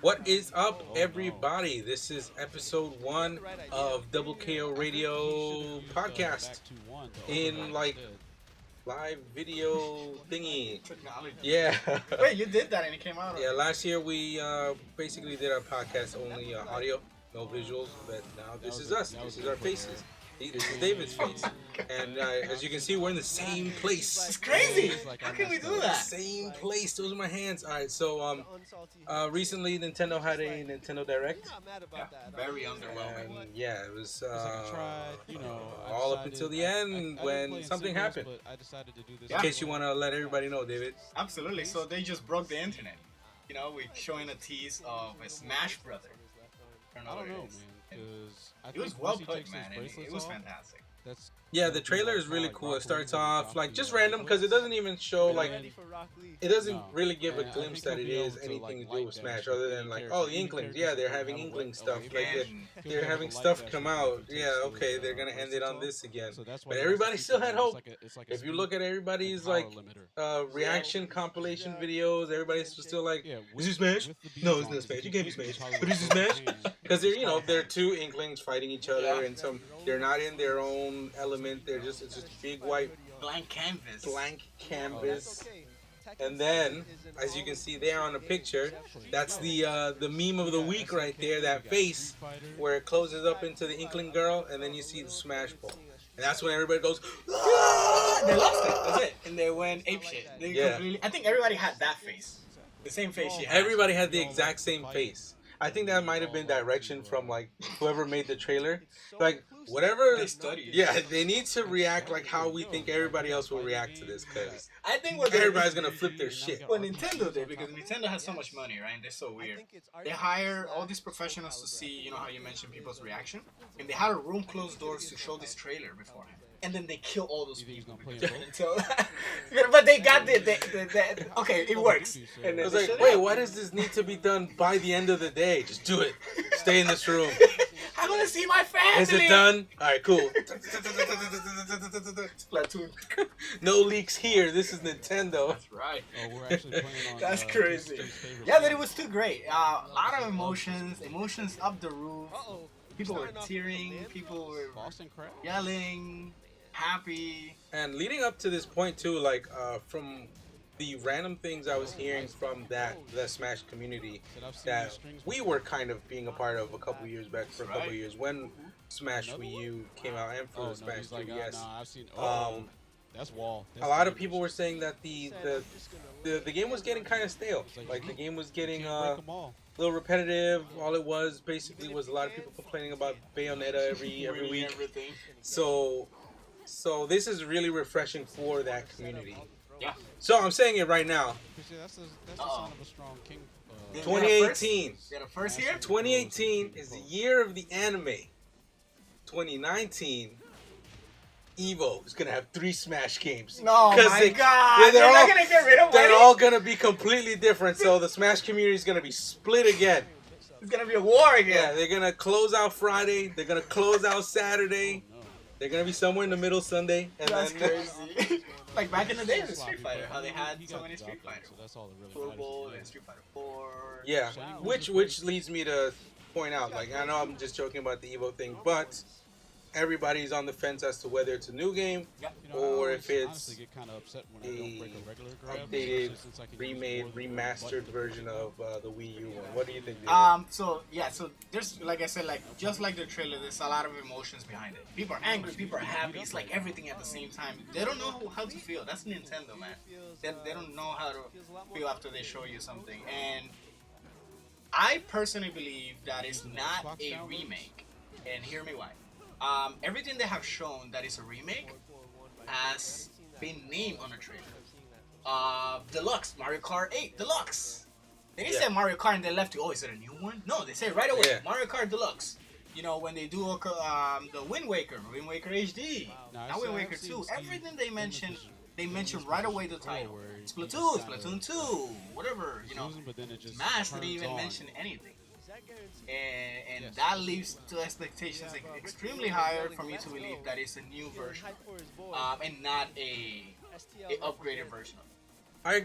What is up, everybody? This is episode one of Double KO Radio podcast in like live video thingy. Technology. Yeah, Wait, you did that and it came out yeah. already. Last year we basically did our podcast only audio, no visuals, but now this is us. This is our faces. This is David's face, and as you can see, we're in the same place. It's crazy. How can we do that? Same place. Those are my hands. All right. So recently Nintendo had a Nintendo Direct. Yeah, very underwhelming. And yeah, it was You know, all up until the end when something happened. Yeah. In case you want to let everybody know, David. Absolutely. So they just broke the internet. You know, we're showing a tease of a Smash Brother. I I what don't it know, is. man. Because It was well put, man. And it was fantastic. That's Yeah, the trailer is really cool. It starts off like just random because it doesn't even show like it doesn't really give a glimpse that it is anything to do with Smash other than like oh the Inklings. Yeah, they're having Inkling stuff. Like they're having stuff come out. Yeah, okay, they're gonna end it on this again. But everybody still had hope. If you look at everybody's like reaction compilation videos, everybody's still like, is this Smash? No, it's not Smash. It can't be Smash. But is this Smash? Because they're two Inklings fighting each other, and they're not in their own element. It's just a big white Blank canvas. canvas. And then, as you can see there on the picture, that's the meme of the week right there. That face where it closes up into the Inkling girl, and then you see the Smash Ball, and that's when everybody goes, "Ah!" They lost it. That's it. And they went apeshit. They Yeah. completely. I think everybody had that face. The same face she had. Everybody had the exact same face. I think that might have been direction from like whoever made the trailer. Like whatever. They studied. Yeah, they need to react like how we think everybody else will react to this, because I think what everybody's gonna flip their shit. What Nintendo did, because Nintendo has so much money, right? And they're so weird. They hire all these professionals to see, you know how you mentioned people's reaction? And they had a room closed doors to show this trailer beforehand. And then they kill all those people. Until, but they got the okay, it works. And I was like, wait, why does this need to be done by the end of the day? Just do it. Stay in this room. I want to see my family. Is it done? All right, cool. Splatoon. No leaks here. This is Nintendo. That's right. Oh, we're actually playing on. That's crazy. Yeah, but it was too great. A lot of emotions up the roof. People were tearing. People were Boston crap. yelling, happy. And leading up to this point too, like from the random things I was hearing from the Smash community that we were kind of being a part of a couple years back for a couple years when Smash Wii U came out and for Smash 3DS. I've seen. That's wall. A lot of people were saying that the game was getting kind of stale. Like the game was getting a little repetitive. All it was basically was a lot of people complaining about Bayonetta every week. Everything. So this is really refreshing for that community. Yeah. So I'm saying it right now. That's the sign of a strong king. 2018. You got a first here? 2018 is the year of the anime. 2019, Evo is gonna have 3 Smash games. No, my God. Yeah, they're not gonna get rid of They're one? all gonna be completely different. So the Smash community is gonna be split again. It's gonna be a war Yeah, again. they're gonna close out Friday. They're gonna close out Saturday. They're gonna be somewhere in the middle Sunday. And That's then crazy. Like back in the day with Street Fighter, how they had so many Street Fighters. That's all that really Pro matters. Bowl and Street Fighter 4. yeah, which leads me to point out, like I know I'm just joking about the Evo thing, but everybody's on the fence as to whether it's a new game Yeah. or if it's honestly get kind of upset when I don't break a regular grab. updated, especially since I can use remade, more than one remastered button. version of the Wii U one. What do you think, David? So there's, like I said, like just like the trailer, there's a lot of emotions behind it. People are angry, people are happy. It's like everything at the same time. They don't know how to feel. That's Nintendo, man. They don't know how to feel after they show you something. And I personally believe that it's not a remake. And hear me why. Everything they have shown that is a remake has been named on the trailer. Deluxe, Mario Kart 8 Deluxe. They didn't say Mario Kart and they left you. Oh, is it a new one? No, they say right away Mario Kart Deluxe. You know, when they do the Wind Waker HD, now Wind Waker 2, everything they mention right away the title. Splatoon 2, whatever, you know. Smash didn't even mention anything. And that leaves the expectations extremely higher for me to believe that it's a new version and not a upgraded version. I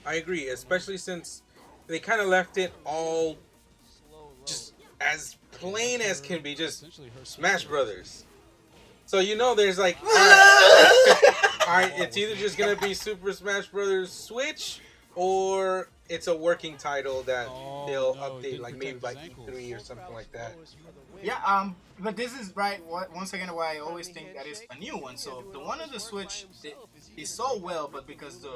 agree, especially since they kind of left it all as plain as can be, just Smash Brothers. So there's like, all right, it's either just gonna be Super Smash Brothers Switch, or it's a working title that they'll update, like maybe by E3 or something like that. Yeah, but this is right. Once again, why I always think that is a new one. So the one on the Switch is so well, but because the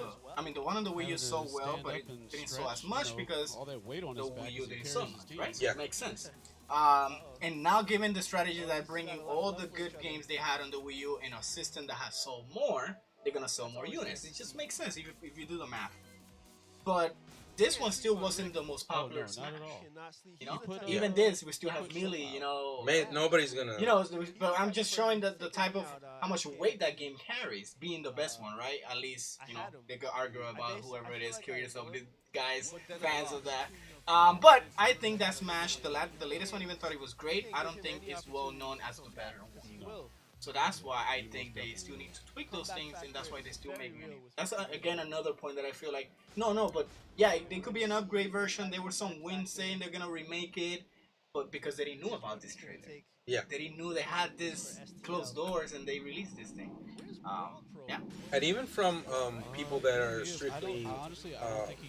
one on the Wii U is so well, but it didn't so as much because the Wii U didn't so much, right? Yeah, makes sense. And now given the strategy that bringing all the good games they had on the Wii U in a system that has sold more, they're gonna sell more units. It just makes sense if you do the math. But this one still wasn't the most popular Smash. Even this, we still have Melee. Man, nobody's gonna. But I'm just showing the type of how much weight that game carries, being the best one, right? At least they could argue about whoever it is. Curious of these guys, fans of that. But I think that Smash, the latest one, even thought it was great. I don't think it's well known as the better one. So that's why I think they still need to tweak those things, and that's why they still make money. That's again another point that I feel like but yeah, they could be an upgrade version. There were some winds saying they're gonna remake it, but because they didn't know about this trailer, yeah, they didn't know they had this closed doors, and they released this thing. Yeah, and even from people that are strictly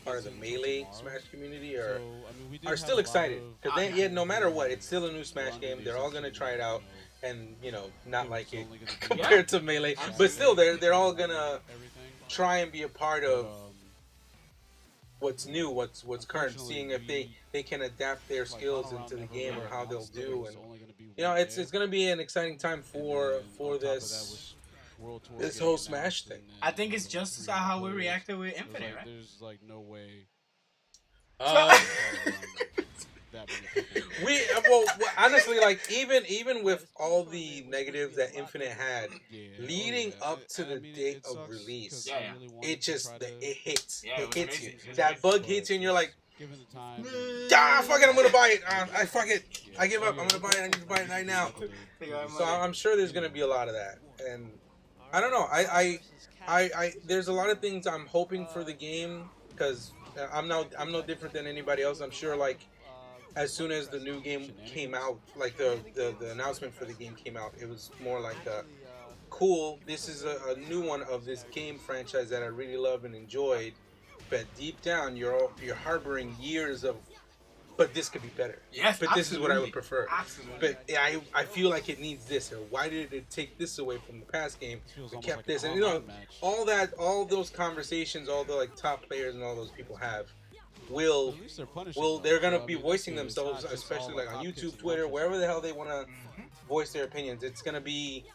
part of the Melee Smash community are still excited because no matter what, it's still a new Smash game. They're all gonna try it out. And not like it compared to Melee, but still, they're all gonna try and be a part of what's new, what's current, seeing if they can adapt their skills into the game or how they'll do, and it's gonna be an exciting time for this whole Smash thing. I think it's just how we reacted with Infinite, right? There's like no way. Honestly, like even with all the negatives that Infinite had leading up to the date of release, it hits. It hits you. That bug hits you, and you're like, fuck it, I'm gonna buy it. Fuck it, I give up. I'm gonna buy it. I need to buy it right now. So I'm sure there's gonna be a lot of that, and I don't know. I there's a lot of things I'm hoping for the game because I'm no different than anybody else. I'm sure like. As soon as the new game came out, like the announcement for the game came out, it was more like cool. This is a new one of this game franchise that I really love and enjoyed. But deep down, you're harboring years of, but this could be better. Yes, but this is what I would prefer. Absolutely. But I feel like it needs this. Or why did it take this away from the past game? It kept this, and all those conversations, all the like top players and all those people have. They're gonna be voicing themselves, especially like on YouTube, Twitter, wherever the hell they want to voice their opinions. It's gonna be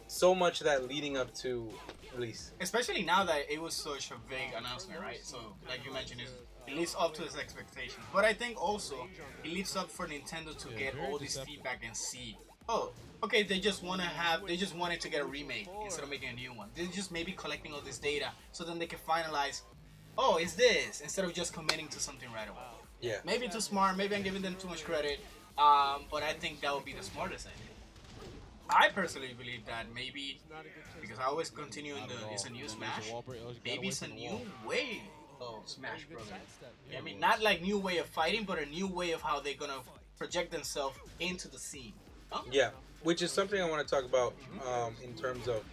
so much of that leading up to release. Especially now that it was such a vague announcement, right? So, like you mentioned, it lives up to its expectations. But I think also it lives up for Nintendo to get all this feedback and see. Oh, okay, they just wanted to get a remake instead of making a new one. They're just maybe collecting all this data so then they can finalize. Oh, it's this, instead of just committing to something right away. Yeah. Maybe too smart, maybe I'm giving them too much credit, but I think that would be the smartest thing. I personally believe that maybe, because I always continue in it's a new Smash, maybe it's a new way of Smash Brothers. I mean, not like new way of fighting, but a new way of how they're gonna project themselves into the scene. Huh? Yeah, which is something I want to talk about in terms of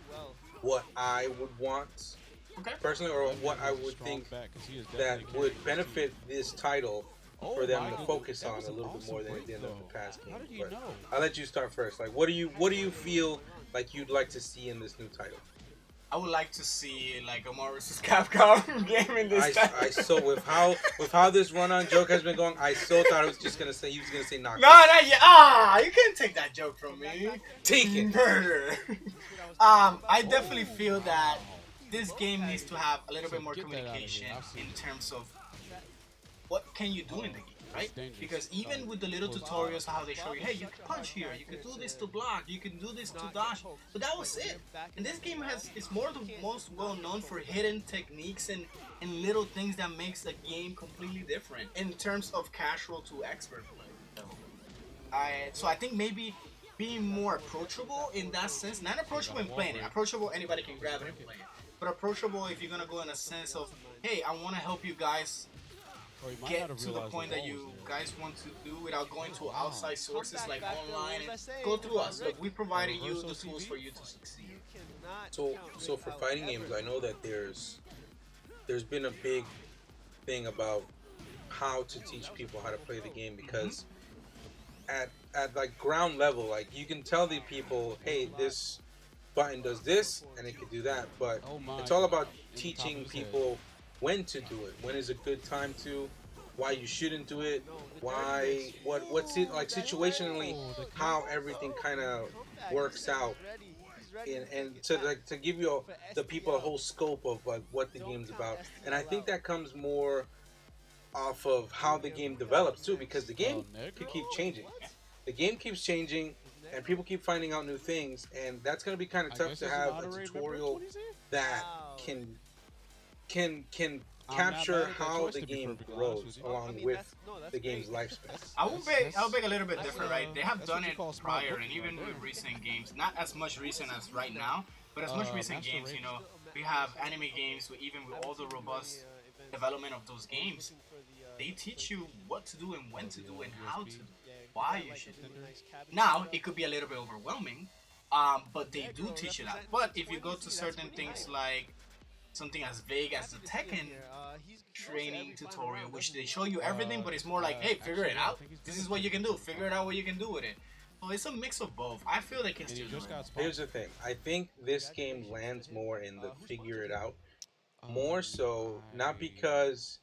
what I would want. Personally, or what I would think that would benefit this title for them to focus on a little bit more than it did in the past game. But I'll let you start first. Like, what do you feel like you'd like to see in this new title? I would like to see like a Marvel vs. Capcom game in this title. I so with how this run-on joke has been going, I so thought he was gonna say knock. No, not yet. You can't take that joke from me. Take it. Murder. I definitely feel that this game needs to have a little bit more communication in terms of what can you do in the game, right? Because even with the little tutorials, how they show you, hey, you can punch here, you can do this to block, you can do this to dodge, but that was it. And this game is more the most well known for hidden techniques and little things that makes the game completely different in terms of casual to expert play. So I think maybe being more approachable in that sense, not approachable in playing it. Approachable, anybody can grab it and play it. But approachable if you're gonna go in a sense of, hey, I want to help you guys Or he might get not have to the realized point the that wall you was there. guys want to do without going to outside sources like online, and USA, go through us. Look, we provided you reverse the OCB? tools for you to succeed. So for fighting games, I know that there's been a big thing about how to teach people how to play the game, because at like ground level, like you can tell the people, hey, this button does this and it could do that, but Oh my it's all God. about In the top teaching of his head. people when to do it, when is a good time to, why you shouldn't do it, why, what's it like situationally, how everything kind of works out, and to like to give you the people a whole scope of like what the game's about. And I think that comes more off of how the game develops too, because the game could keep changing. The game keeps changing, and people keep finding out new things, and that's going to be kind of I tough guess to it's an have a honorary tutorial member of 20s that can I'm not capture mad at that how choice, the to be game perfectly honest grows with you. along with the game's lifespan. I'll beg a little bit different, right? They have That's done what you it call smart prior, and booking even right with there. recent games, not as much recent as right now, but as much recent Master games. Race. You know, we have anime games, even with all the robust development of those games, they teach you what to do and when to do and how to do it, why you should do it. Now, it could be a little bit overwhelming, but they do teach you that. But if you go to certain things like something as vague as the Tekken training tutorial, which they show you everything, but it's more like, hey, figure it out. This is what you can do. Figure it out what you can do with it. So it's a mix of both. I feel they can And he still do just it. got sponsored. Here's the thing. I think this game lands more in the figure it out, more so not because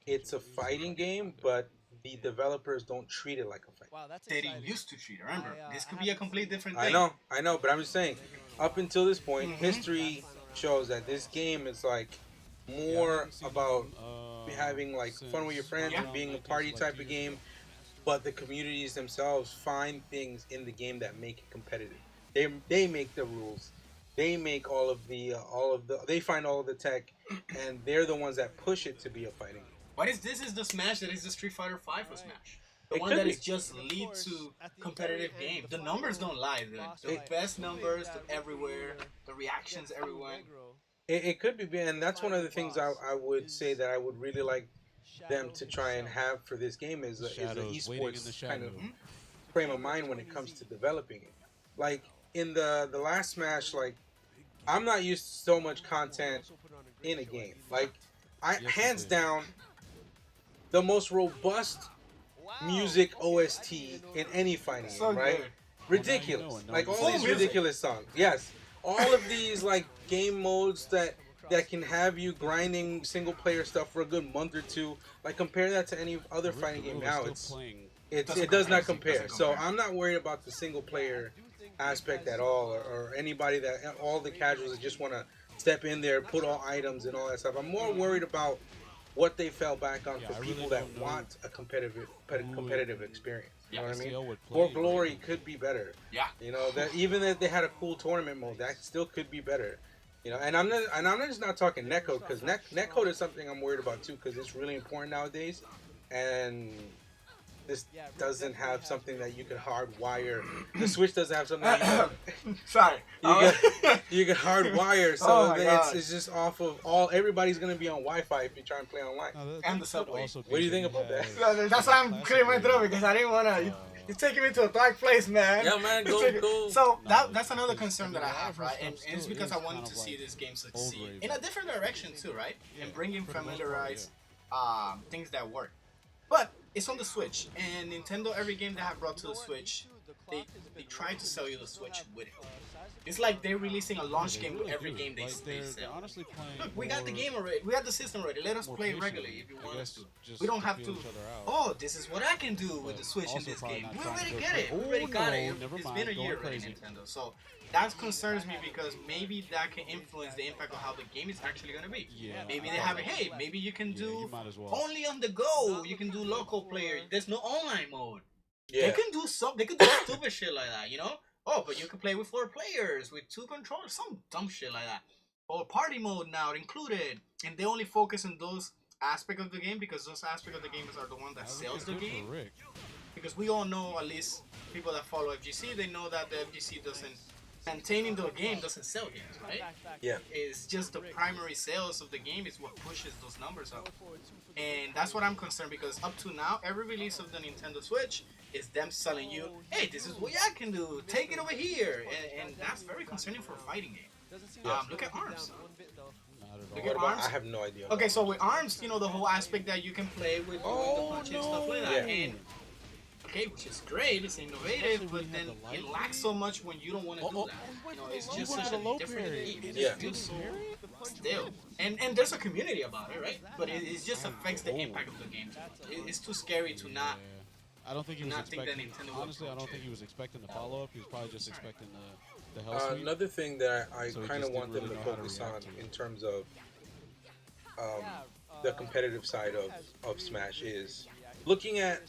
it's a fighting game, but the developers don't treat it like a fight. They didn't used to treat it. Remember, this could be a complete different thing. I know, but I'm just saying, up until this point, Mhm. history shows that this game is like more about having like fun with your friends and being a party type of game, but the communities themselves find things in the game that make it competitive. They make the rules, they make they find all of the tech, and they're the ones that push it to be a fighting game. What is this? Is the Smash that is the Street Fighter V for Smash? The It one could that be. is just lead to competitive game. The numbers don't lie, dude. The best numbers everywhere, the reactions everywhere. It could be, and that's one of the things I would say that I would really like them to try and have for this game is a Shadows waiting in the esports kind of shadow. frame of mind when it comes to developing it. Like in the last Smash, like I'm not used to so much content in a game. Like hands down, the most robust music OST in any fighting So game, right? good. Ridiculous. Like all Full these music. ridiculous songs. Yes. All of these like game modes that can have you grinding single player stuff for a good month or two. Like compare that to any other fighting game now, it does not compare. So I'm not worried about the single player aspect at all, or anybody that all the casuals that just want to step in there, put all items and all that stuff. I'm more worried about what they fell back on for people that want a competitive experience. You know what I mean? For Glory could be better. Yeah. You know that even if they had a cool tournament mode, that still could be better. You know, and I'm just not talking netcode, because netcode is something I'm worried about too, because it's really important nowadays, and this doesn't have something that you can hardwire. The Switch doesn't have something that Sorry. you can hardwire, so Oh my God. it's just off of everybody's gonna be on Wi-Fi if you try and play online. And the subway. What do you think about that? That's why I'm clearing my throat, because I didn't want to. You're taking me to a dark place, man. Yeah, man, go. So that's another concern that I have, right? And it's because I wanted to see this game succeed in a different direction too, right? And bring in familiarized things that work. But it's on the Switch, and Nintendo, every game they have brought to the Switch, they try to sell you the Switch with it. It's like they're releasing a launch game with every game they sell. Look, we got the game already. We got the system already. Let us play regularly if you want us to. We don't have to. Oh, this is what I can do with the Switch in this game. We already get it. We already got it. It's been a year already, Nintendo. So that concerns me, because maybe that can influence the impact of how the game is actually gonna be. Maybe they have it. Hey, maybe you can do only on the go. You can do local player. There's no online mode. Yeah. They can do some. They can do stupid shit like that, you know. Oh, but you can play with 4 players with 2 controllers, some dumb shit like that. Or party mode now included, and they only focus on those aspects of the game, because those aspects of the game are the one that sells the game. Because we all know, at least people that follow FGC, they know that the FGC doesn't maintaining the game doesn't sell games, right? Yeah. It's just the primary sales of the game is what pushes those numbers up. And that's what I'm concerned because up to now, every release of the Nintendo Switch is them selling you, hey, this is what I can do, take it over here. And that's very concerning for a fighting game. Yeah. Look at ARMS. Not at Look all. at What about, ARMS. I have no idea. Okay, so with ARMS, you know, the whole aspect that you can play with the punch and stuff like that. Yeah. And okay, which is great, it's innovative, but then it lacks so much when you don't want to do that. You know, it's just such a different game. It Yeah. just feels so still. And there's a community about it, right? But it just affects the impact of the game too much. It's too scary to not. I don't think he was not think that expecting. Nintendo would Honestly, I don't approach think it. he was expecting the follow up. He was probably just expecting the hell sweep. Another thing that I So he kind of just want didn't them to really know how to focus on react to it. in terms of the competitive side of Smash is looking at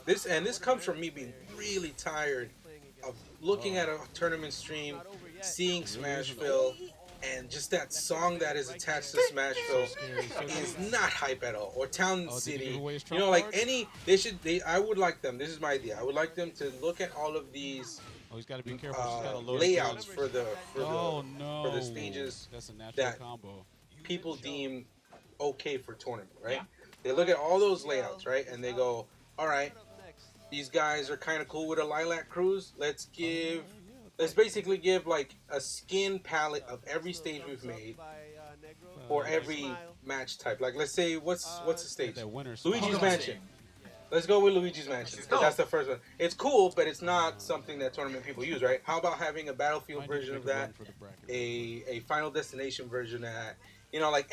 this, and this comes from me being really tired of looking at a tournament stream, seeing Smashville, and just that song that is attached to Smashville is not hype at all. Or Town Oh, did he City, give away his you trump know, like card? I would like them. This is my idea. I would like them to look at all of these Oh, he's got to be careful. He's got to load layouts things. for the Oh no! for the stages That's a natural that combo. people deem okay for tournament, right? Yeah. They look at all those layouts, right, and they go, all right, these guys are kind of cool with a Lilac Cruise. Let's basically give like a skin palette of every stage we've made for every match type. Like let's say what's the stage? That winner. Luigi's Pokemon Mansion. Stadium. Let's go with Luigi's Mansion Let's because go. that's the first one. It's cool, but it's not something that tournament people use, right? How about having a Battlefield version of that, a Final Destination version of that, you know, like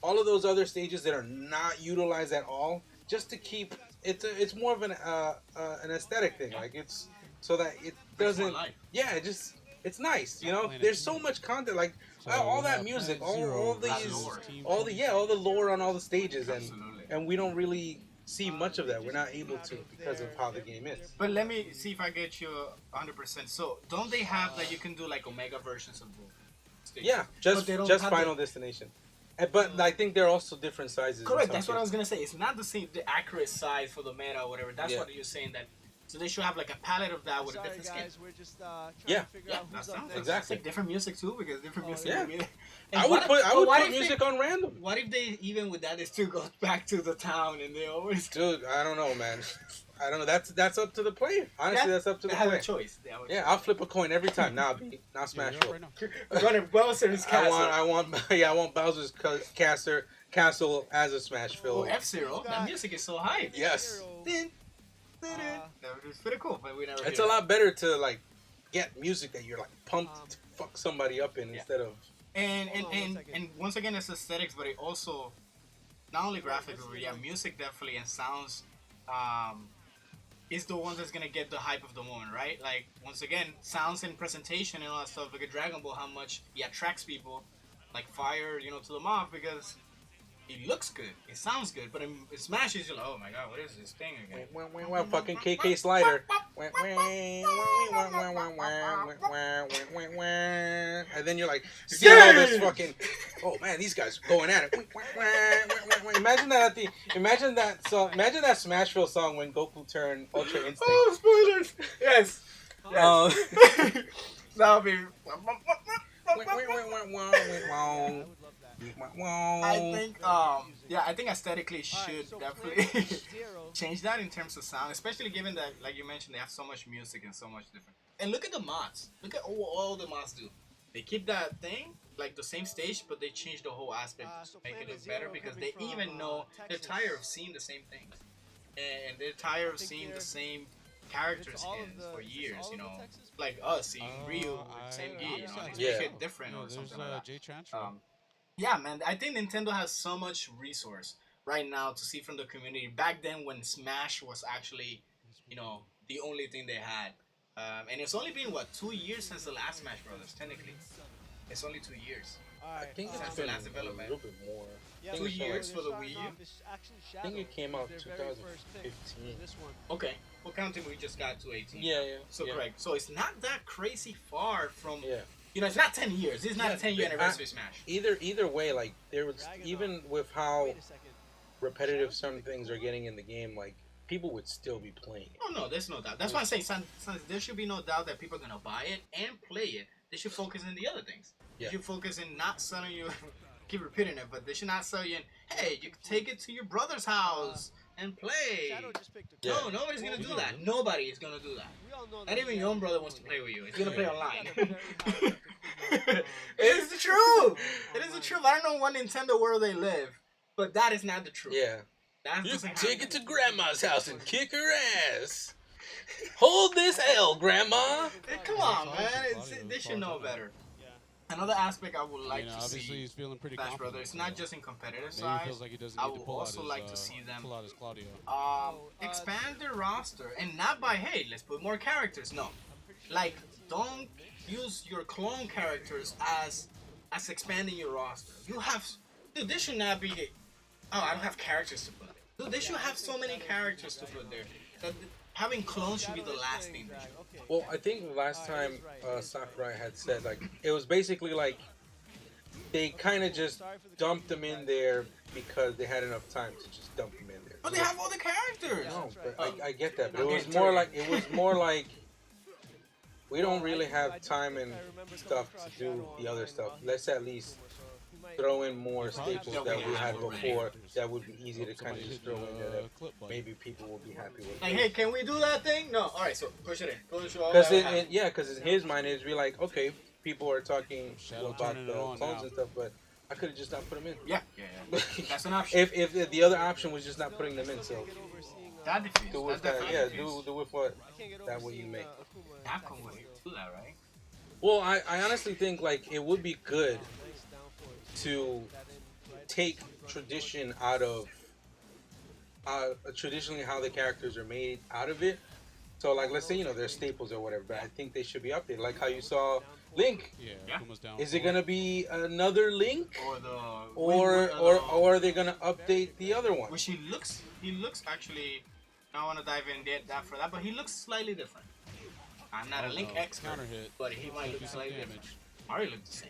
all of those other stages that are not utilized at all, just to keep it's more of an aesthetic thing, like it's so that it doesn't, yeah, it's nice, you know. There's so much content, like all that music, all the lore on all the stages, and we don't really see much of that. We're not able to because of how the game is. But let me see if I get you 100%. So don't they have that you can do like Omega versions of the stages? Yeah, But they don't just have Final Destination. But I think they're also different sizes. Correct. That's what I was gonna say. It's not the accurate size for the meta or whatever. That's Yeah. what you're saying. That so they should have like a palette of that with a different skin. Yeah. Yeah, that's Exactly. like different music too, because different music. Yeah. would be- I would but what put if music on random. What if they even with that they still go back to the town and they always Dude, I don't know, man. I don't know. That's up to the player. Honestly, that's up to they the have player. a choice. They have a Yeah, I'll flip a coin every time. Now Smash Yeah, Roll. right now. choice. Running Bowser's castle. I want Bowser's castle as a Smash Oh, Fill. F-Zero. That music is so hype. Yes. That was pretty cool, but we never. It's hear a it. lot better to like get music that you're like pumped to fuck somebody up in instead of And once again, it's aesthetics, but it also not only graphics, but yeah, music definitely and sounds is the one that's gonna get the hype of the moment, right? Like once again, sounds and presentation and all that stuff. Look at Dragon Ball, how much it attracts people, like fire, you know, to the mob because it looks good, it sounds good, but in Smash you're like, oh my god, what is this thing again? fucking KK Slider. And then you're like, seeing all this fucking, oh man, these guys are going at it. Imagine that Smashville song when Goku turned Ultra Instinct. Oh, spoilers! Yes. That'll be. I think, I think aesthetically should definitely change that in terms of sound, especially given that, like you mentioned, they have so much music and so much different. And look at the mods. Look at all the mods do. They keep that thing like the same stage, but they change the whole aspect to make it look better because they even know they're tired of seeing the same things, and they're tired of seeing the same character skins for years. You know, like us seeing Ryu with the same gear. You know, and Yeah. make it different or something like that. Jay Transfer. Yeah, man. I think Nintendo has so much resource right now to see from the community. Back then, when Smash was actually, you know, the only thing they had, and it's only been 2 years since the last Smash Brothers. Technically, it's only 2 years. I think Since it's the been last a development. little bit more. I think 2 it's been years like- for the Wii U. I think it came out 2015. Okay, we're counting. We just got to 18. Yeah. So yeah. correct. So it's not that crazy far from. Yeah. You know, it's not 10 years. It's not a 10-year I- anniversary Smash. Either way, like there was even with how repetitive some things are getting in the game, like people would still be playing it. Oh no, there's no doubt. That's why I'm saying there should be no doubt that people are gonna buy it and play it. They should focus on the other things. They should focus in not selling you. Keep repeating it, but they should not sell you. Hey, you can take it to your brother's house and play. No, nobody's gonna do that. Nobody is gonna do that. Not even your own brother wants to play with you. He's gonna play online. It is the truth. It is the truth. I don't know what Nintendo world they live, but that is not the truth. Yeah. That you can take it to Grandma's house and kick her ass. Hold this L, Grandma. Hey, come on, man. They should know better. Another aspect I would like to obviously see he's feeling pretty Smash Brothers, it's not just in competitive Maybe side. feels like he doesn't I need would to pull also out his, like to see them pull out his Claudio. expand their roster, and not by, hey, let's put more characters. No, like, don't use your clone characters as expanding your roster. You have, dude, this should not be, oh, I don't have characters to put. Dude, they should have so many characters to put there that having clones should be the last thing. Well, I think last time Sakurai had said, like, it was basically like they kind of just dumped them in there because they had enough time to just dump them in there. But they have all the characters. No, but I get that, but it was more like we don't really have time and stuff to do the other stuff. Let's at least throw in more staples that we had before that would be easy to kind of just throw in there that maybe people will be happy with. Like, hey, can we do that thing? No. All right, so push it in. Because in his mind it'd be like, okay, people are talking about the clones and stuff, but I could have just not put them in. Yeah. That's an option. If the other option was just not putting them in, so that defeats. do with that. Yeah, do with what that way you make. Capcom would do that, right? Well, I honestly think like it would be good to take tradition out of traditionally how the characters are made out of it. So like, let's say they're staples or whatever, but I think they should be updated. Like how you saw Link. Yeah. Is it gonna be another Link, or are they gonna update the other one? Which he looks actually. I don't want to dive in that for that, but he looks slightly different. I'm not a Link expert, but he might look slightly different. Mario looked the same.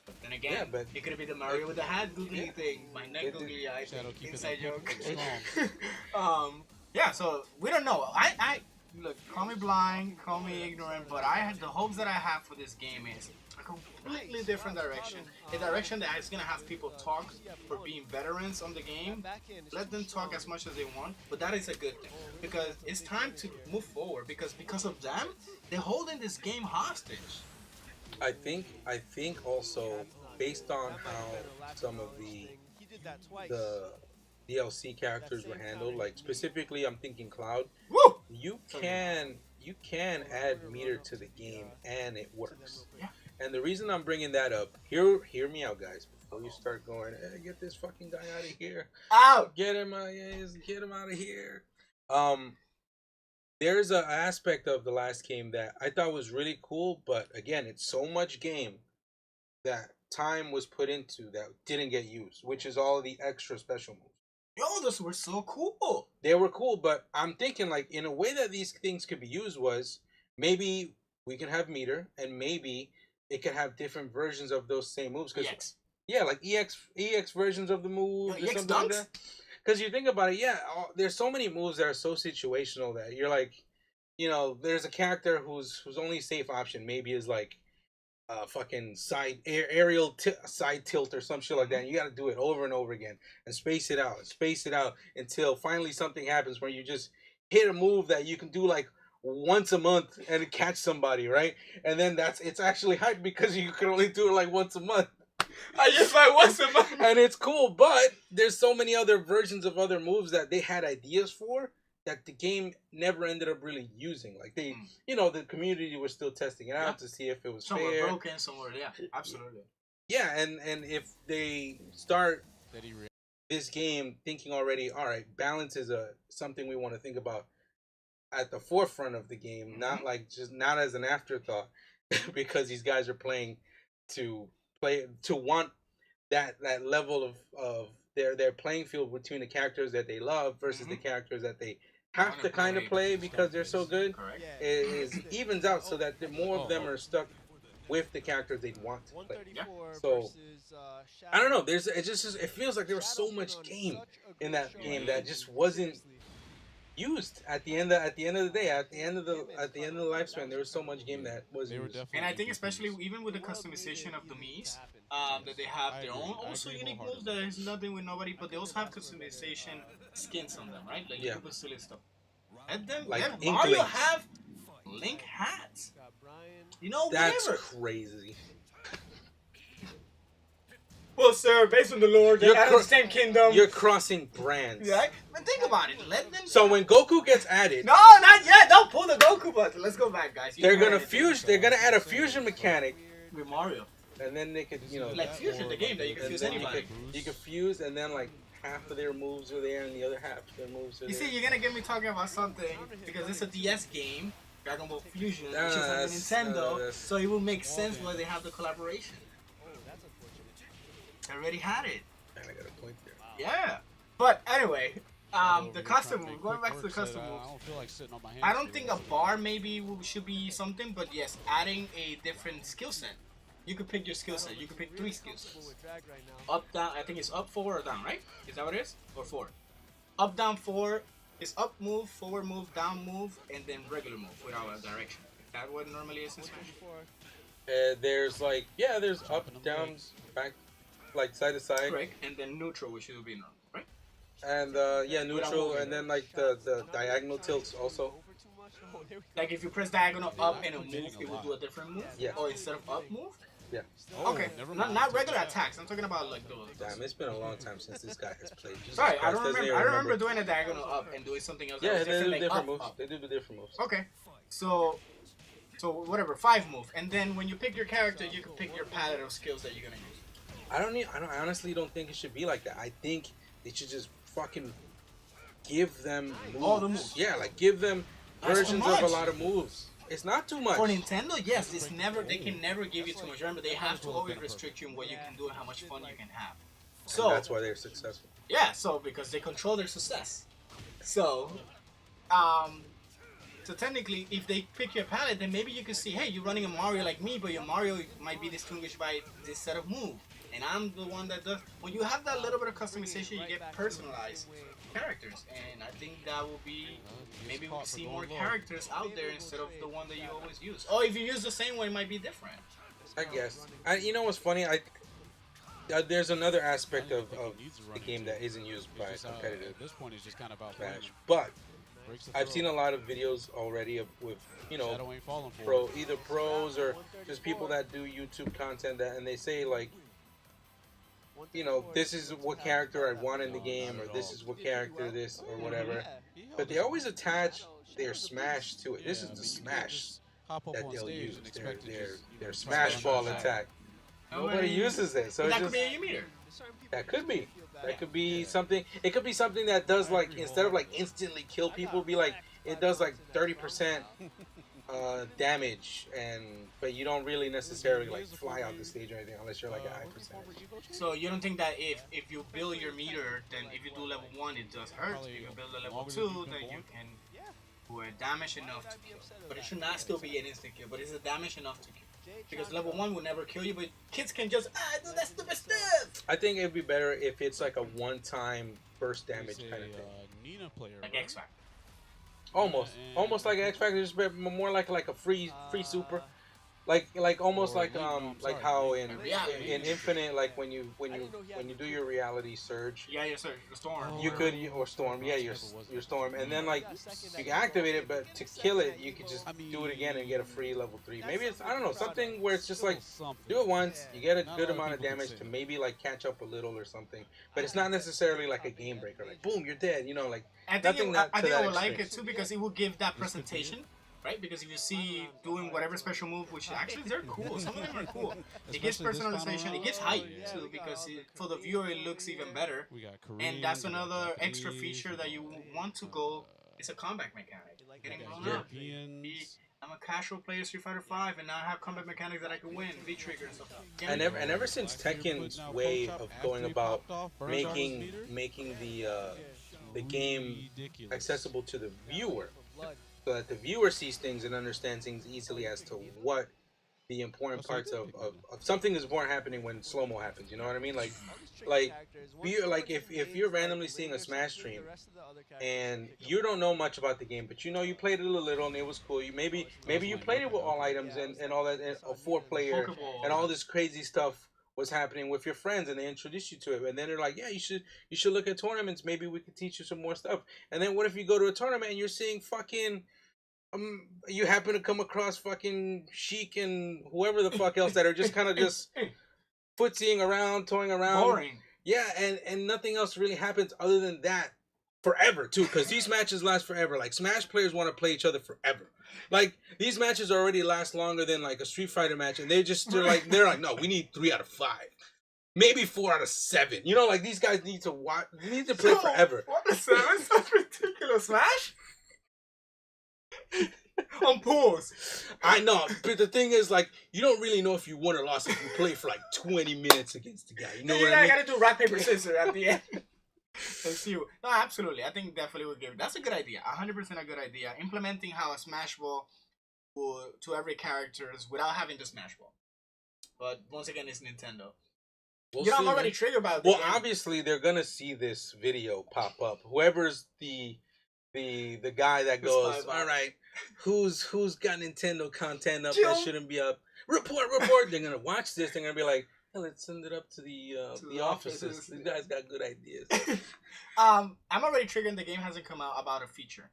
But then again, it could be the Mario with the hat googly thing, my neck googly eye thing, inside joke. Yeah, so we don't know. I look, call me blind, call me ignorant, but the hopes that I have for this game is a completely different direction. A direction that is going to have people talk for being veterans on the game. Let them talk as much as they want, but that is a good thing. Because it's time to move forward, because of them, they're holding this game hostage. I think also based on how some of the DLC characters were handled, like specifically I'm thinking Cloud. Woo! You can add meter to the game and it works. Yeah. And the reason I'm bringing that up, hear me out, guys, before you start going, hey, get this fucking guy out of here. Out! Get him out of here. There's an aspect of the last game that I thought was really cool, but again, it's so much game that time was put into that didn't get used, which is all the extra special moves. Yo, those were so cool. They were cool, but I'm thinking like in a way that these things could be used was maybe we can have meter and maybe it could have different versions of those same moves. EX. Yeah, like EX versions of the moves or EX something dunks? like that. Because you think about it, there's so many moves that are so situational that you're like, there's a character whose only safe option maybe is like fucking aerial side tilt or some shit like that. And you got to do it over and over again and space it out until finally something happens where you just hit a move that you can do like once a month and catch somebody, right? And then it's actually hype because you can only do it like once a month. I just like once a month. And it's cool, but there's so many other versions of other moves that they had ideas for that the game never ended up really using. Like they, the community was still testing it out to see if it was fair. Some were broken, some were, absolutely. Yeah, and if they start this game thinking already, all right, balance is something we want to think about at the forefront of the game, not as an afterthought, because these guys are playing to want that level of their playing field between the characters that they love versus the characters that they have to kind of play because they're so good. It evens out so that more of them are stuck with the characters they want to play. So I don't know. It feels like there was so much game in that game that just wasn't used at the end of the day, at the end of the lifespan. There was so much game that was They were used. definitely. And I think especially even with the customization of the Mii's, that they have their own also unique moves that has nothing with nobody, but they also have customization skins on them, right? Like you Yeah. can put silly stuff. Let them Like let Ink Mario Links. have Link hats. You know, That's whatever. crazy. Well, sir, based on the lore, they are the same kingdom. You're crossing brands. Right? But think about it. Let them. So when Goku gets added, No, not yet. Don't pull the Goku button. Let's go back, guys. they're gonna fuse. They're gonna add a fusion mechanic, with Mario. and then they could, Like fusion, the game that you can and fuse then anybody. you could fuse, and then like half of their moves are there, and the other half of their moves are You there. see, you're gonna get me talking about something because it's a DS game, Dragon Ball Fusion, No, which is on that's- Nintendo, that's- so it will make sense why they have the collaboration. I already had it. I got a point there. Yeah. But anyway, the custom move. Going back to the custom I moves. don't feel like sitting on my hands. I don't think a bar maybe should be something, but yes, adding a different skill set. You could pick your skill set. You could pick 3 skill sets. Up, down. I think it's up, 4, or down, right? Is that what it is? Or 4? Up, down, 4 is up move, forward move, down move, and then regular move without a direction. Is that what it normally is in Smash? There's like there's up, down, back, like side to side, Correct. And then neutral, which would be normal, right? and neutral, and then like the diagonal tilts also. Like if you press diagonal up and a move, it will do a different move? Yeah. Or instead of up move? Yeah. Okay. never Not, mind. not regular attacks. I'm talking about like those. Damn, it's been a long time since this guy has played. Jesus Sorry, I Christ, don't doesn't remember. even I remember doing a diagonal up and doing something else. that Yeah, was they do like different up, moves. up. They do the different moves. Okay. So whatever, 5 move. And then when you pick your character, you can pick your palette of skills that you're gonna use. I honestly don't think it should be like that. I think they should just fucking give them moves. All the moves. Yeah, like give them That's too versions of a much. lot of moves. It's not too much. For Nintendo, yes, it's never. They can never give you too much. Remember, they have to always restrict you in what you can do and how much fun you can have. And So that's why they're successful. yeah, so because they control their success. So, so technically, if they pick your palette, then maybe you can see, hey, you're running a Mario like me, but your Mario might be distinguished by this set of moves, and I'm the one that does. When you have that little bit of customization, you get personalized characters, and I think that will be maybe we'll see more characters out there instead of the one that you always use. Or if you use the same one, it might be different. I guess. You know what's funny? There's another aspect of the game that isn't used by competitive At this point, it's just kind of about Smash, but I've seen a lot of videos already with either pros or just people that do YouTube content and they say like, this is what character I want in the game, or this is what character this or whatever. But they always attach their Smash to it. This is the Smash that they'll use. Their Smash Ball attack. Nobody uses it, so But that it's could be just, a meter. that could be. That could be something. It could be something that does like instead of like instantly kill people, be like it does like 30% damage, but you don't really necessarily like fly out the stage or anything unless you're like a high percentage. So you don't think that if you build your meter, then if you do level 1, it does hurt. If you build a level 2, then you can do a damage enough to kill. But it should not still be an instant kill, but it's a damage enough to kill. Because level 1 will never kill you, but kids can just do that stupid stuff. I think it'd be better if it's like a one-time burst damage kind of thing. Nina player, Like X Factor. Almost like X Factor, just more like a free super, like almost like how in Infinite, like when you do your reality surge, Yeah, yes, sir. The storm. you could or storm, your storm, and then like you can activate it, but to kill it, you could just do it again and get a free level 3. Maybe it's I don't know something where it's just like do it once, you get a good amount of damage to maybe like catch up a little or something, but it's not necessarily like a game breaker, like boom, you're dead, like. I think nothing I think I that would like extreme. it too because it will give that presentation, right? Because if you see doing whatever special move, which actually they're cool, some of them are cool. It gives personalization, it gives height too because for the viewer it looks even better. And that's another extra feature that you want to go. It's a combat mechanic. Getting blown up. I'm a casual player Street Fighter 5 and now I have combat mechanics that I can win, V-trigger and stuff. And ever since Tekken's way of going about making the game accessible to the viewer, so that the viewer sees things and understands things easily as to what the important parts of something is important happening when slow mo happens. You know what I mean? Like if you're randomly seeing a Smash stream and you don't know much about the game, but you know you played it a little and it was cool. You maybe you played it with all items and all that, and a 4-player and all this crazy stuff was happening with your friends, and they introduced you to it, and then they're like, yeah, you should look at tournaments. Maybe we could teach you some more stuff. And then what if you go to a tournament and you're seeing fucking you happen to come across fucking Sheik and whoever the fuck else that are just kind of just footsying around, toying around. Boring. Yeah, and nothing else really happens other than that forever too, because these matches last forever. Like Smash players want to play each other forever. Like these matches already last longer than like a Street Fighter match, and they're like, no, we need 3 out of 5, maybe 4 out of 7. You know, like these guys need to watch, they need to play forever. 4 out of 7? Such ridiculous. Smash. On pause. I know, but the thing is, like, you don't really know if you won or lost if you play for like 20 minutes against the guy. You know what I mean? Gotta do rock paper scissors at the end. Let's see. No, absolutely. I think definitely would give. That's a good idea. 100% a good idea. Implementing how a Smash Ball to every characters without having the Smash Ball. But once again, it's Nintendo. We'll I'm already triggered about this. Well, obviously, they're gonna see this video pop up. Whoever's the guy that goes, all right, who's got Nintendo content up that shouldn't be up? Report. They're gonna watch this. They're gonna be like, hey, let's send it up to the offices. These guys got good ideas. I'm already triggered. The game hasn't come out about a feature,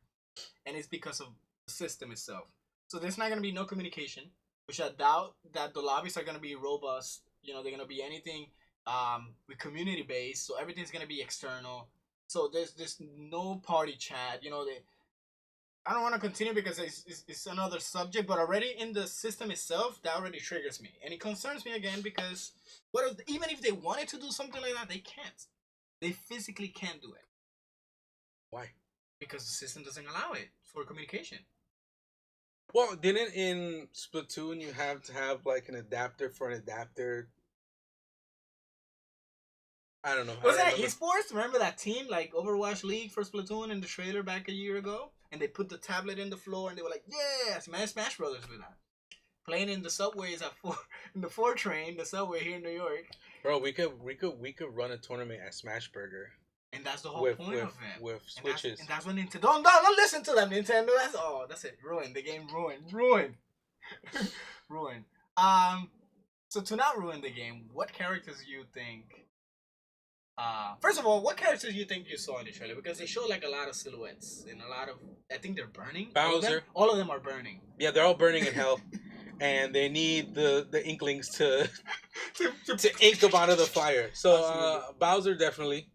and it's because of the system itself. So there's not gonna be no communication, which I doubt that the lobbies are gonna be robust. You know, they're gonna be anything with community based. So everything's gonna be external. So there's no party chat. You know, I don't want to continue because it's another subject, but already in the system itself, that already triggers me. And it concerns me again because even if they wanted to do something like that, they can't. They physically can't do it. Why? Because the system doesn't allow it for communication. Well, didn't in Splatoon you have to have like an adapter for an adapter? I don't know. Was that esports? Remember that team, like Overwatch League for Splatoon in the trailer back a year ago? And they put the tablet in the floor and they were like, yeah, Smash Brothers with that. Playing in the subways in the 4 train, the subway here in New York. Bro, we could run a tournament at Smash Burger. And that's the whole point of it. With switches. And that's when Nintendo. Don't listen to them, Nintendo. That's it. Ruined. The game ruined. Ruined. So to not ruin the game, what characters do you think? First of all, what characters do you think you saw in the trailer? Because they show like a lot of silhouettes and a lot of. I think they're burning. Bowser. All of them are burning. Yeah, they're all burning in hell, and they need the Inklings to ink them out of the fire. So Bowser definitely.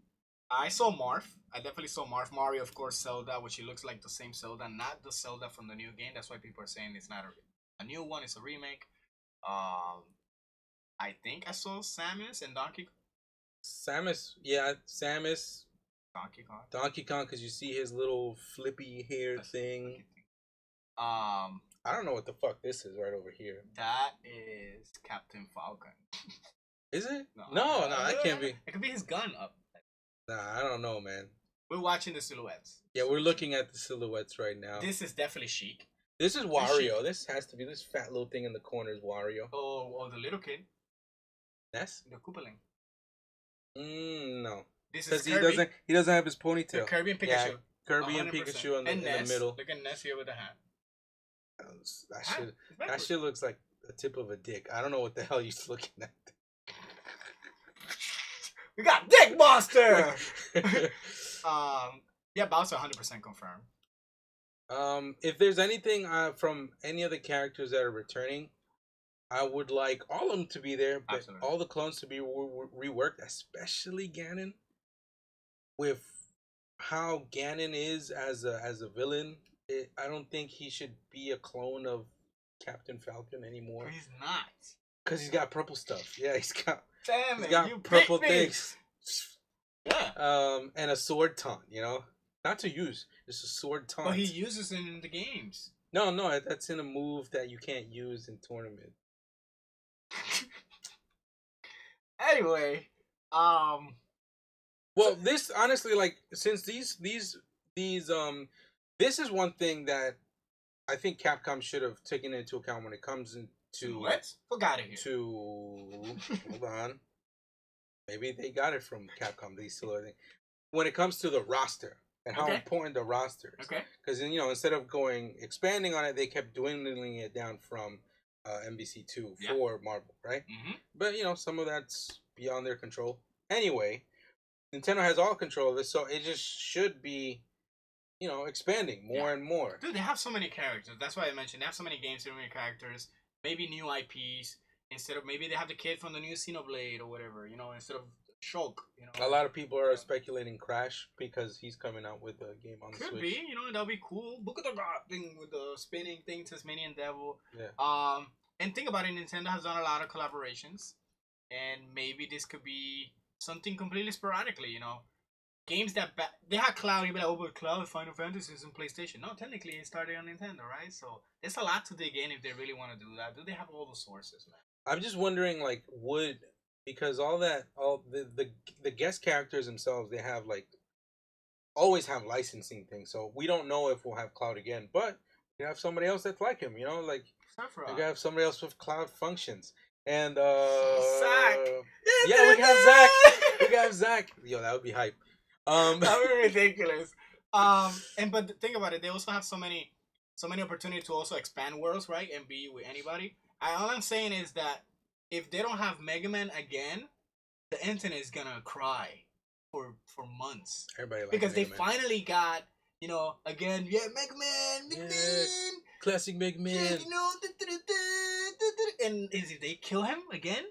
I saw Marth. I definitely saw Marth. Mario, of course, Zelda, which it looks like the same Zelda, not the Zelda from the new game. That's why people are saying it's not a new one. It's a remake. I think I saw Samus and Donkey Kong. Samus. Donkey Kong, because you see his little flippy hair thing. I don't know what the fuck this is right over here. That is Captain Falcon. Is it? No, that can't be. It could be his gun up. Nah, I don't know, man. We're watching the silhouettes. Yeah, we're looking at the silhouettes right now. This is definitely Sheik. This is Wario. This has to be this fat little thing in the corner is Wario. Oh, the little kid. Ness? The Koopaling. No. This is Kirby. He doesn't have his ponytail. The Kirby and Pikachu. Yeah, Kirby 100%. And Pikachu in the middle. Look at Ness here with a hat. That shit looks like the tip of a dick. I don't know what the hell you're looking at. We got Dick Monster. Yeah, Bowser 100% confirmed. If there's anything from any of the characters that are returning, I would like all of them to be there, but absolutely. All the clones to be reworked, especially Ganon. With how Ganon is as a villain, I don't think he should be a clone of Captain Falcon anymore. He's not. Because he's got purple stuff. Yeah, he's got you purple things. Yeah. And a sword taunt, you know? Not to use, just a sword taunt. But he uses it in the games. No, that's in a move that you can't use in tournament. Anyway, well, this honestly, like, since these this is one thing that I think Capcom should have taken into account when it comes What? Fuck out of here. Hold on. Maybe they got it from Capcom. They still are. When it comes to the roster and how important the roster is. Okay. Because instead of expanding on it, they kept dwindling it down from MVC2 for Marvel, right? Mm-hmm. But some of that's beyond their control. Anyway, Nintendo has all control of this, so it just should be, expanding more and more. Dude, they have so many characters. That's why I mentioned they have so many games, so many characters. Maybe new IPs instead of maybe they have the kid from the new Xenoblade or whatever. Instead of Shulk. A lot of people are speculating Crash because he's coming out with a game on the Switch. Could be, that'll be cool. Book of the God thing with the spinning thing, Tasmanian Devil. Yeah. And think about it, Nintendo has done a lot of collaborations, and maybe this could be something completely sporadically. Games that they had Cloud, you'd be like, oh, but Cloud, Final Fantasy is on PlayStation. No, technically it started on Nintendo, right? So there's a lot to dig in if they really want to do that. Do they have all the sources, man? I'm just wondering, because all the guest characters themselves, they have always have licensing things. So we don't know if we'll have Cloud again, but you have somebody else that's like him. You gotta have somebody else with Cloud functions. And Zach. Yeah, we can have Zach. We can have Zach. Yo, that would be hype. That would be ridiculous. But think about it. They also have so many opportunities to also expand worlds, right? And be with anybody. All I'm saying is that if they don't have Mega Man again, the internet is gonna cry for months. Everybody likes because Mega they Man. finally got again. Yeah, Mega Man. Classic Mega Man. And if they kill him again,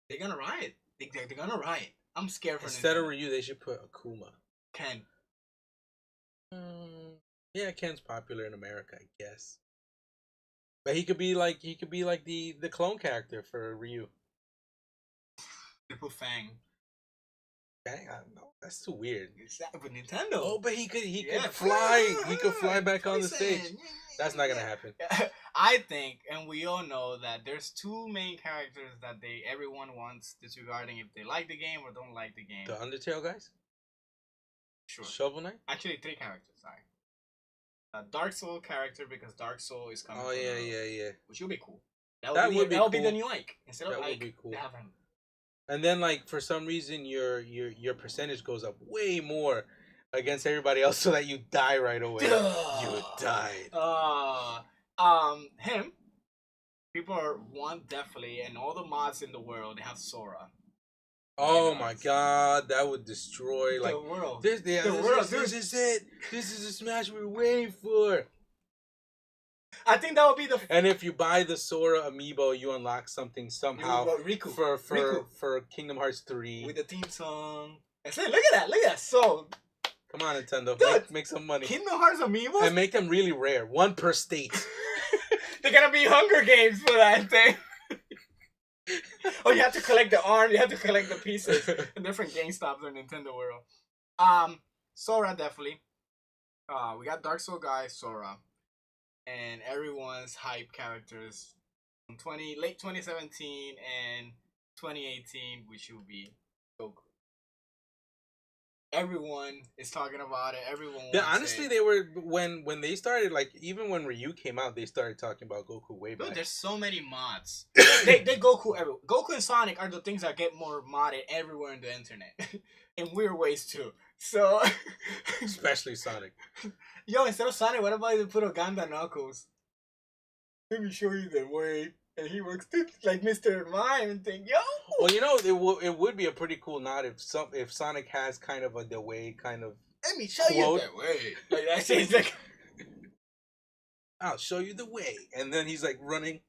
they're gonna riot. They're gonna riot. I'm scared for Instead Nintendo. of Ryu, they should put Akuma. Ken. Yeah, Ken's popular in America, I guess. But he could be like the clone character for Ryu. They put Fang. Dang, I don't know. That's too weird. But Nintendo. Oh, but he could fly. He could fly back on the stage. Yeah. That's not gonna happen. I think, and we all know that there's two main characters that everyone wants, disregarding if they like the game or don't like the game. The Undertale guys? Sure. Shovel Knight? Actually, 3 characters. Sorry. A Dark Soul character because Dark Soul is coming. Oh yeah. Which would be cool. That That would be be cool. the new Ike instead of That would Ike. be cool. They have him. And then for some reason your percentage goes up way more against everybody else, so that you die right away. You died. Him. People want definitely, and all the mods in the world, they have Sora. Oh my god, that would destroy The world. This is it. This is the Smash we were waiting for. I think that would be the. And if you buy the Sora amiibo, you unlock something somehow Riku. for Kingdom Hearts 3 with the theme song. And say, look at that. So come on, Nintendo, Dude, make some money Kingdom Hearts amiibos, and make them really rare. One per state. They're gonna be Hunger Games for that thing. Oh, you have to collect the arm. You have to collect the pieces in different GameStops or Nintendo World. Sora definitely. We got Dark Soul guy Sora, and everyone's hype characters from late 2017 and 2018, which will be Goku. Everyone is talking about it. Everyone. Yeah, honestly, they were when they started, even when Ryu came out, they started talking about Goku way back. Dude, there's so many mods. they Goku everywhere. Goku and Sonic are the things that get more modded everywhere in the internet, in weird ways too. So, especially Sonic. Yo, instead of Sonic, what about if they put Uganda Knuckles? Let me show you the way. And he works like Mr. Mime and think, yo. Well, it would be a pretty cool nod if Sonic has kind of the way kind of. Let me show you the way. Like that shit's like. I'll show you the way, and then he's running.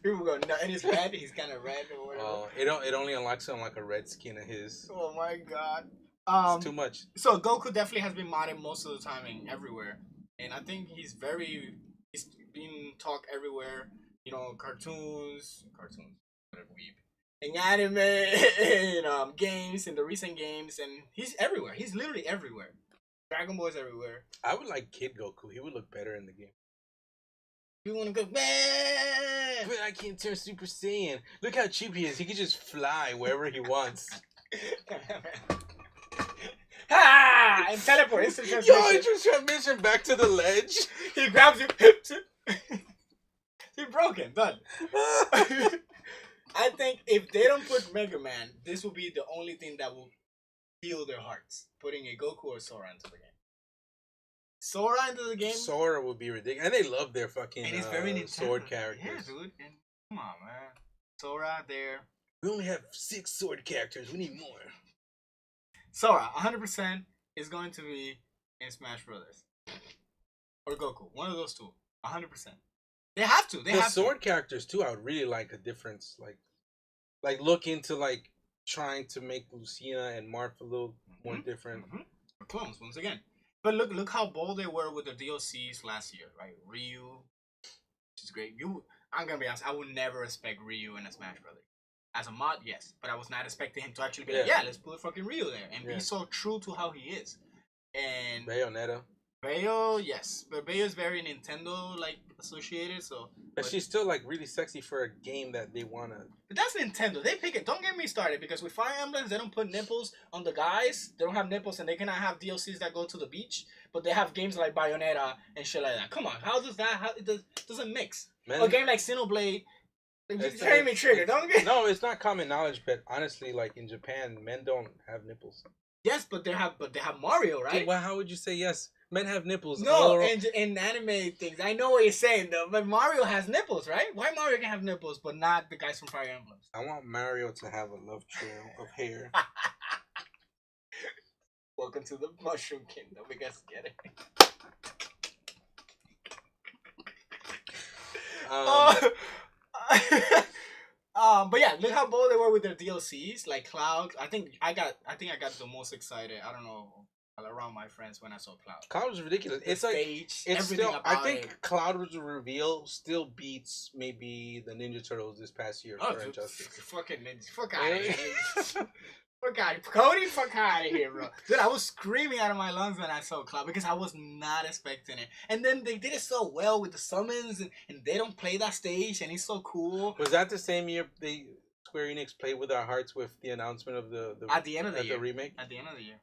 People go, no, and he's red. He's kind of red or whatever. Oh, it only unlocks him a red skin of his. Oh my god. It's too much. So Goku definitely has been modded most of the time and everywhere, and I think he's being talked everywhere. Cartoons, whatever, weeb, in anime, in games, in the recent games, and he's everywhere. He's literally everywhere. Dragon Ball's everywhere. I would like Kid Goku. He would look better in the game. You wanna go, man? But I can't turn Super Saiyan. Look how cheap he is. He can just fly wherever he wants. And teleport, instant transmission. Yo, instant transmission back to the ledge. He grabs you. He's broken. Done. I think if they don't put Mega Man, this will be the only thing that will heal their hearts. Putting a Goku or Sora into the game. Sora into the game. Sora would be ridiculous, and they love their fucking and it's very sword characters. Yeah, dude. And come on, man. Sora there. We only have 6 sword characters. We need more. Sora, 100% is going to be in Smash Brothers or Goku. One of those two. 100%. They have to. They the have sword characters too. I would really like a difference. Like look into like trying to make Lucina and Marth a little more different. Mm-hmm. Clones once again. But look how bold they were with the DLCs last year, right? Ryu, which is great. I'm gonna be honest. I would never expect Ryu in a Smash Brothers. As a mod, yes, but I was not expecting him to actually be like, yeah, let's put fucking Ryu there and be so true to how he is. And Bayonetta. Bayo, yes, but Bayo is very Nintendo like associated, so. But she's still like really sexy for a game that they wanna. But that's Nintendo. They pick it. Don't get me started because with Fire Emblems they don't put nipples on the guys. They don't have nipples and they cannot have DLCs that go to the beach. But they have games like Bayonetta and shit like that. Come on, how does that? How it doesn't mix? A game like Xenoblade. You're me trigger. Don't get. No, it's not common knowledge, but honestly, like in Japan, men don't have nipples. Yes, but they have Mario, right? Okay, well, how would you say yes? Men have nipples. No, in anime things. I know what you're saying though, but Mario has nipples, right? Why Mario can have nipples, but not the guys from Fire Emblems? I want Mario to have a love trail of hair. Welcome to the Mushroom Kingdom. We guys get it. But yeah, look how bold they were with their DLCs, like Cloud. I think I got the most excited. I don't know, around my friends when I saw Cloud. Cloud was ridiculous. The stage, it's still. I think Cloud's reveal still beats maybe the Ninja Turtles this past year for Injustice. Fucking Ninja, fuck out of here. Fuck out, Cody, fuck out of here, bro. Dude, I was screaming out of my lungs when I saw Cloud because I was not expecting it. And then they did it so well with the summons, and they don't play that stage, and it's so cool. Was that the same year Square Enix played with our hearts with the announcement of the at the end of the year, the remake? At the end of the year.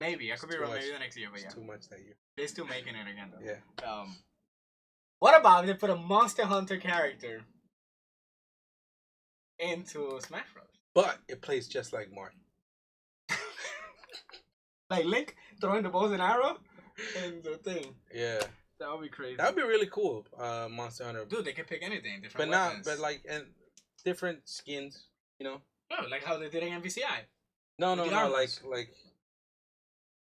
Maybe. I could be wrong. Maybe the next year, but yeah. It's too much that year. They're still making it again, though. Yeah. What about if they put a Monster Hunter character into Smash Bros? But it plays just like Marth. Like Link throwing the bows and arrow and the thing. Yeah. That would be crazy. That would be really cool, Monster Hunter. Dude, they can pick anything. Different weapons. But like, and different skins, you know? Oh, like how they did in MVCI. No, like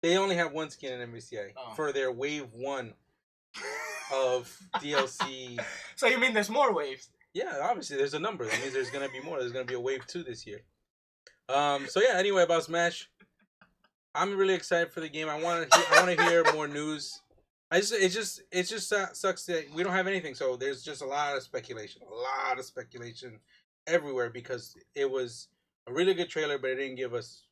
they only have one skin in MVCI for their wave 1 of DLC. So you mean there's more waves? Yeah, obviously there's a number. That means there's gonna be more. There's gonna be a wave 2 this year. So yeah. Anyway, about Smash, I'm really excited for the game. I want to hear more news. It just sucks that we don't have anything. So there's just a lot of speculation everywhere because it was a really good trailer, but it didn't give us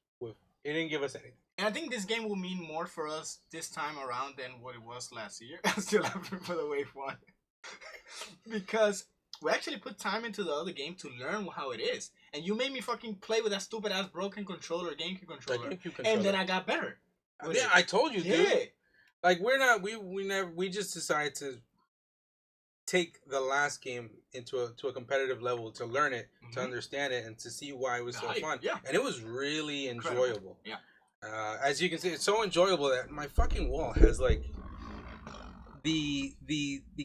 anything. And I think this game will mean more for us this time around than what it was last year. I'm still happy for the wave 1 because we actually put time into the other game to learn how it is. And you made me fucking play with that stupid ass broken controller, GameCube controller. And then I got better. Yeah, I told you, dude. Like we just decided to take the last game to a competitive level to learn it, to understand it, and to see why it was so fun. Yeah. And it was really enjoyable. Yeah. As you can see, it's so enjoyable that my fucking wall has like the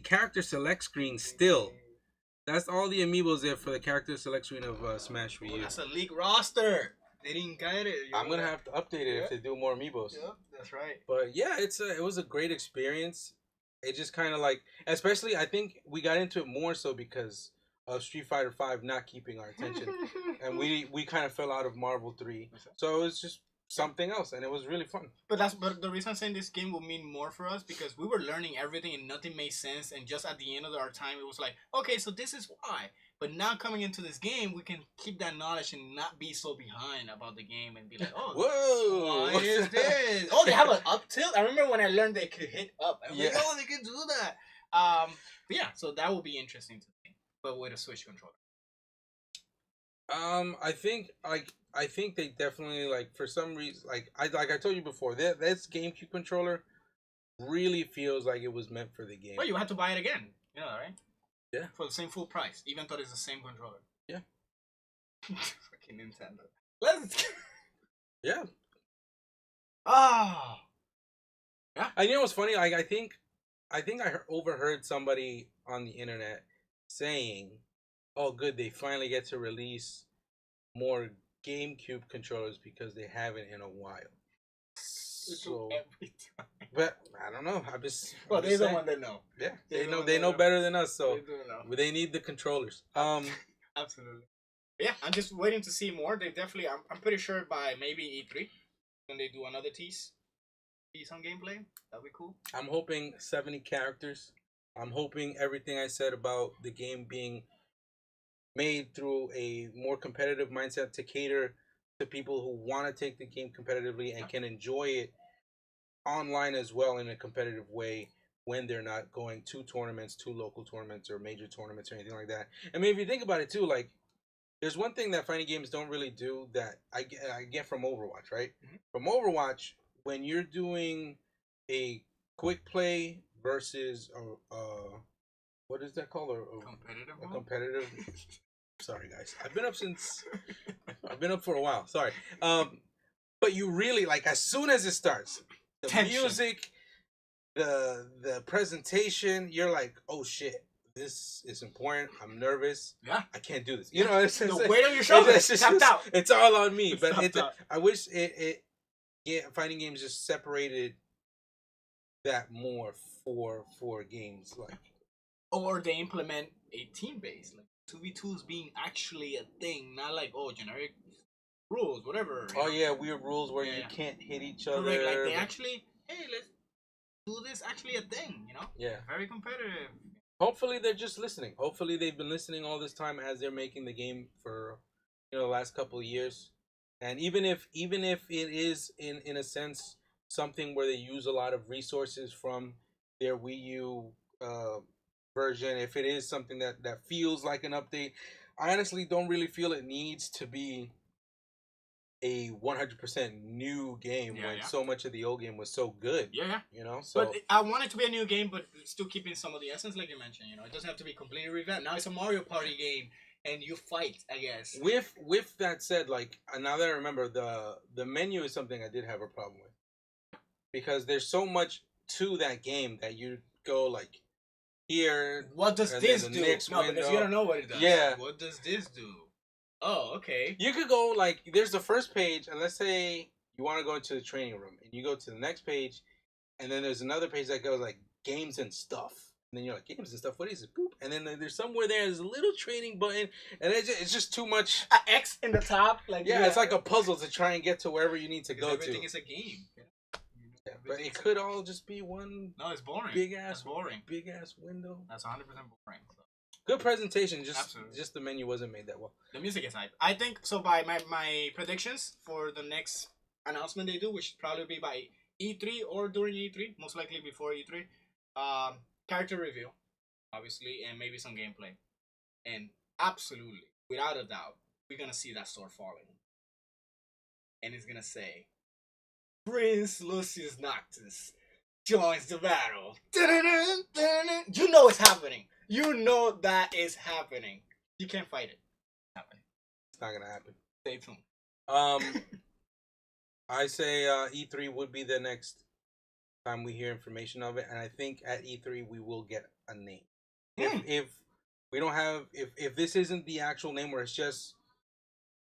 character select screen still. That's all the amiibos there for the character select screen of Smash Wii U. That's a league roster. They didn't get it. I'm gonna have to update it if they do more amiibos. Yep, that's right. But yeah, it was a great experience. It just kind of like, especially I think we got into it more so because of Street Fighter V not keeping our attention, and we kind of fell out of Marvel 3. So it was just something else, and it was really fun. But the reason I'm saying this game will mean more for us because we were learning everything and nothing made sense, and just at the end of our time it was like, okay, so this is why. But now coming into this game, we can keep that knowledge and not be so behind about the game and be like, oh, whoa, why is this? Oh, they have an up tilt. I remember when I learned they could hit up. I was like, oh, they can do that. But yeah, so that will be interesting to me, but with a Switch controller. I think they definitely like for some reason like I told you before that GameCube controller really feels like it was meant for the game. Well, you have to buy it again, you know, right? Yeah. For the same full price, even though it's the same controller. Yeah. Fucking Nintendo. Let's. Yeah. Ah. Yeah. And you know what's funny? I think I overheard somebody on the internet saying, "Oh, good, they finally get to release more GameCube controllers because they haven't in a while." So, but I don't know. Well, they're the saying. one that know. Yeah, They're they know better than us. So they do know. they need the controllers. Absolutely. Yeah, I'm just waiting to see more. They definitely. I'm pretty sure by maybe E3 when they do another tease on gameplay. That'd be cool. I'm hoping 70 characters. I'm hoping everything I said about the game being made through a more competitive mindset to cater to people who want to take the game competitively and can enjoy it online as well in a competitive way when they're not going to tournaments, to local tournaments or major tournaments or anything like that. I mean, if you think about it too, like there's one thing that fighting games don't really do that I get from Overwatch, right? Mm-hmm. From Overwatch, when you're doing a quick play versus what is that called? A competitive. Sorry, guys. I've been up for a while. Sorry. But you really like as soon as it starts, the tension. Music, the presentation, you're like, oh shit, this is important. I'm nervous. Yeah, I can't do this. You know, it's the weight on your shoulders. It's all on me. But I wish fighting games just separated that more for games like. Or they implement a team base, like 2v2s being actually a thing, not like generic rules, whatever. Oh yeah, weird rules where you can't hit each other. Correct. Like they actually, hey, let's do this actually a thing, you know? Yeah. Very competitive. Hopefully they're just listening. Hopefully they've been listening all this time as they're making the game for the last couple of years. And even if it is in a sense something where they use a lot of resources from their Wii U version, if it is something that feels like an update, I honestly don't really feel it needs to be a 100% new game when so much of the old game was so good. Yeah. So but I want it to be a new game, but still keeping some of the essence, like you mentioned. It doesn't have to be completely revamped. Now it's a Mario Party game, and you fight, I guess. With that said, like now that I remember, the menu is something I did have a problem with because there's so much to that game that you go like here. What does this do? No, because you don't know what it does. Yeah. What does this do? Oh, okay. You could go like there's the first page, and let's say you want to go into the training room, and you go to the next page, and then there's another page that goes like games and stuff, and then you're like games and stuff. What is it? Boop, and then there's somewhere there's a little training button, and it's just too much. An X in the top, like it's like a puzzle to try and get to wherever you need to go to. Everything is a game. Yeah, but it could all just be one. No, it's boring. Big ass window. That's 100% boring. So. Good presentation. Just the menu wasn't made that well. The music is hype. I think so. By my predictions for the next announcement they do, which should probably be by E3 or during E3, most likely before E3. Character reveal, obviously, and maybe some gameplay. And absolutely, without a doubt, we're gonna see that sword falling, and it's gonna say, "Prince Lucius Noctis joins the battle." You know it's happening. You know that is happening. You can't fight it. It's happening. It's not gonna happen. Stay tuned. I say E3 would be the next time we hear information of it, and I think at E3 we will get a name. If we don't have, if this isn't the actual name where it's just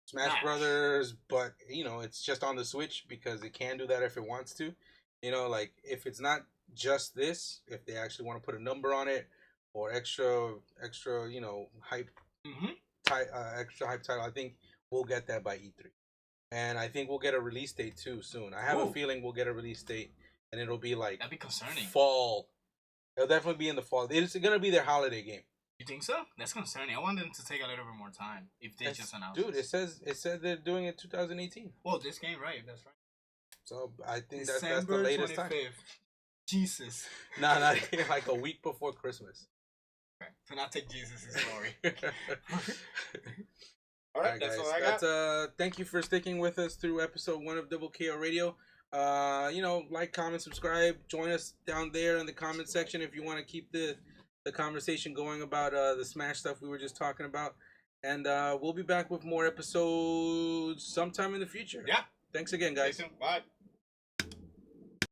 Smash Brothers, but it's just on the Switch because it can do that if it wants to. Like if it's not just this, if they actually want to put a number on it or extra, hype, extra hype title, I think we'll get that by E3, and I think we'll get a release date too soon. I have a feeling we'll get a release date, and it'll be like that'd be concerning. Fall. It'll definitely be in the fall. It's gonna be their holiday game. You think so? That's concerning. I want them to take a little bit more time if they just announce. Dude, it said they're doing it 2018. Well, this game, right? That's right. So I think that's the latest 25th. Time. Jesus. Nah, not like a week before Christmas. Okay. So not take Jesus' glory. All right, that's guys. all I got. Thank you for sticking with us through episode 1 of Double KO Radio. Like, comment, subscribe. Join us down there in the comment section if you want to keep the the conversation going about the Smash stuff we were just talking about. And we'll be back with more episodes sometime in the future. Yeah. Thanks again, guys. Bye.